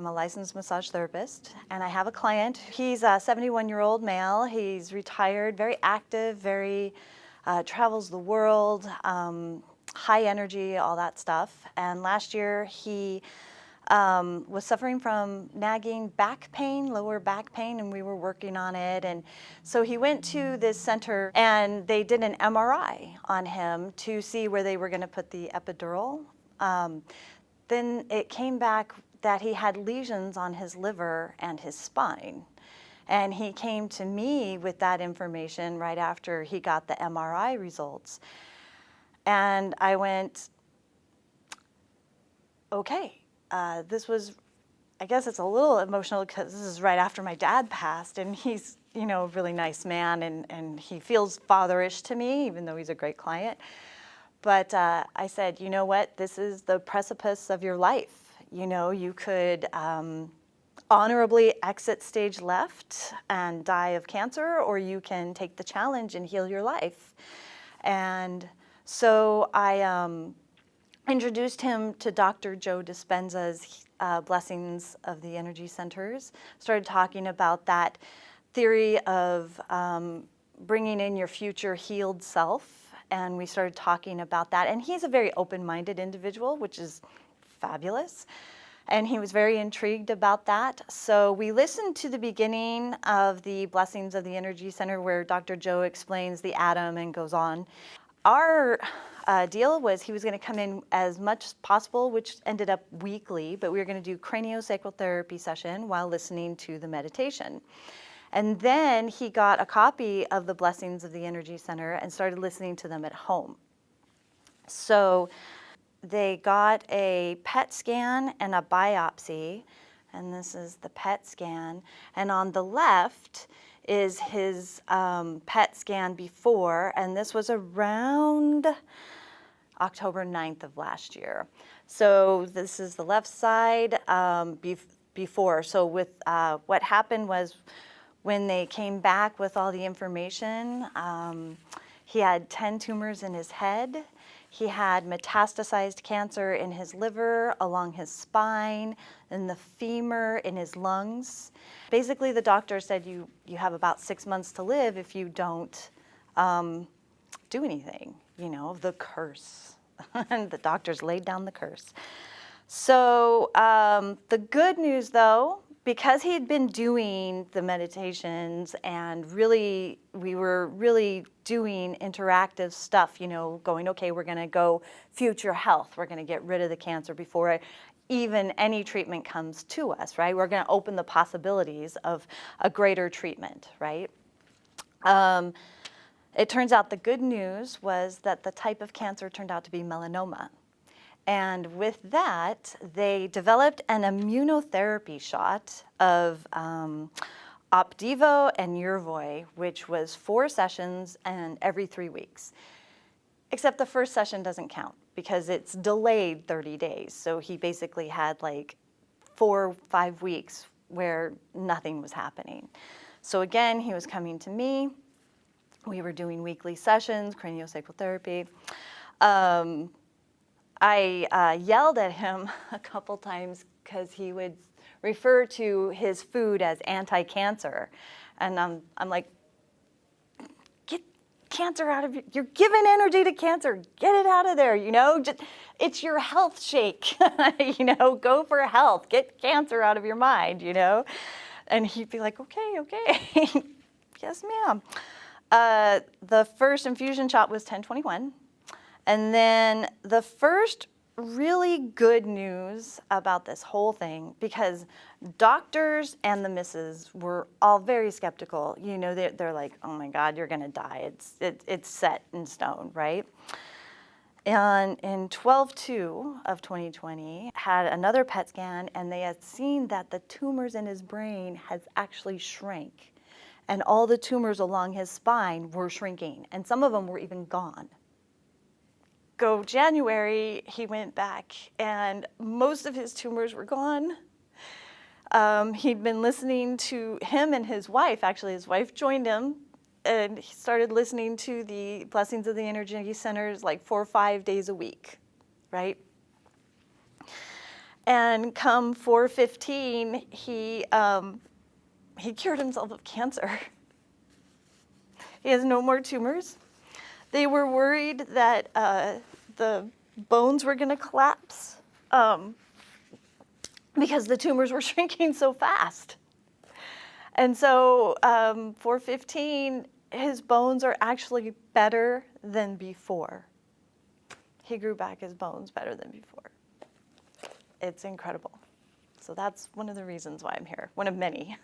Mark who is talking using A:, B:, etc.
A: I'm a licensed massage therapist, and I have a client. He's a 71-year-old male. He's retired, very active, very travels the world, high energy, all that stuff. And last year he was suffering from nagging back pain, lower back pain, and we were working on it. And so he went to this center and they did an MRI on him to see where they were going to put the epidural. Then it came back that he had lesions on his liver and his spine. And he came to me with that information right after he got the MRI results. And I went, okay, this was, I guess it's a little emotional because this is right after my dad passed, and he's, you know, a really nice man, and he feels fatherish to me, even though he's a great client. But I said, you know what, this is the precipice of your life. You know, you could honorably exit stage left and die of cancer, or you can take the challenge and heal your life. And so I introduced him to Dr. Joe Dispenza's Blessings of the Energy Centers, started talking about that theory of bringing in your future healed self, and we started talking about that. And he's a very open-minded individual, which is fabulous. And he was very intrigued about that. So we listened to the beginning of the Blessings of the Energy Center where Dr. Joe explains the atom and goes on. Our deal was he was going to come in as much as possible, which ended up weekly, but we were going to do craniosacral therapy session while listening to the meditation. And then he got a copy of the Blessings of the Energy Center and started listening to them at home. So they got a PET scan and a biopsy, and this is the PET scan. And on the left is his PET scan before, and this was around October 9th of last year. So this is the left side before. So with what happened was when they came back with all the information, he had 10 tumors in his head. He had metastasized cancer in his liver, along his spine, in the femur, in his lungs. Basically, the doctor said you have about 6 months to live if you don't do anything, you know, the curse. And the doctors laid down the curse. So the good news, though, because he had been doing the meditations and really, we were really doing interactive stuff, you know, going, okay, we're going to go future health. We're going to get rid of the cancer before even any treatment comes to us, right? We're going to open the possibilities of a greater treatment, right? It turns out the good news was that the type of cancer turned out to be melanoma. And with that, they developed an immunotherapy shot of Opdivo and Yervoy, which was 4 sessions and every 3 weeks. Except the first session doesn't count because it's delayed 30 days. So he basically had like 4 or 5 weeks where nothing was happening. So again, he was coming to me. We were doing weekly sessions, craniosacral therapy. I yelled at him a couple times because he would refer to his food as anti-cancer. And I'm like, get cancer out of you. You're giving energy to cancer. Get it out of there, you know? It's your health shake, you know? Go for health. Get cancer out of your mind, you know? And he'd be like, okay. Yes, ma'am. The first infusion shot was 10/21. And then the first really good news about this whole thing, because doctors and the missus were all very skeptical. You know, they're like, oh my God, you're going to die. It's set in stone, right? And in 12/2 of 2020, had another PET scan, and they had seen that the tumors in his brain has actually shrank. And all the tumors along his spine were shrinking, and some of them were even gone. Go January, he went back, and most of his tumors were gone. He'd been listening to him and his wife. Actually, his wife joined him, and he started listening to the Blessings of the Energy Centers like 4 or 5 days a week, right? And come 4/15, he cured himself of cancer. He has no more tumors. They were worried that the bones were going to collapse because the tumors were shrinking so fast. And so 4/15, his bones are actually better than before. He grew back his bones better than before. It's incredible. So that's one of the reasons why I'm here, one of many.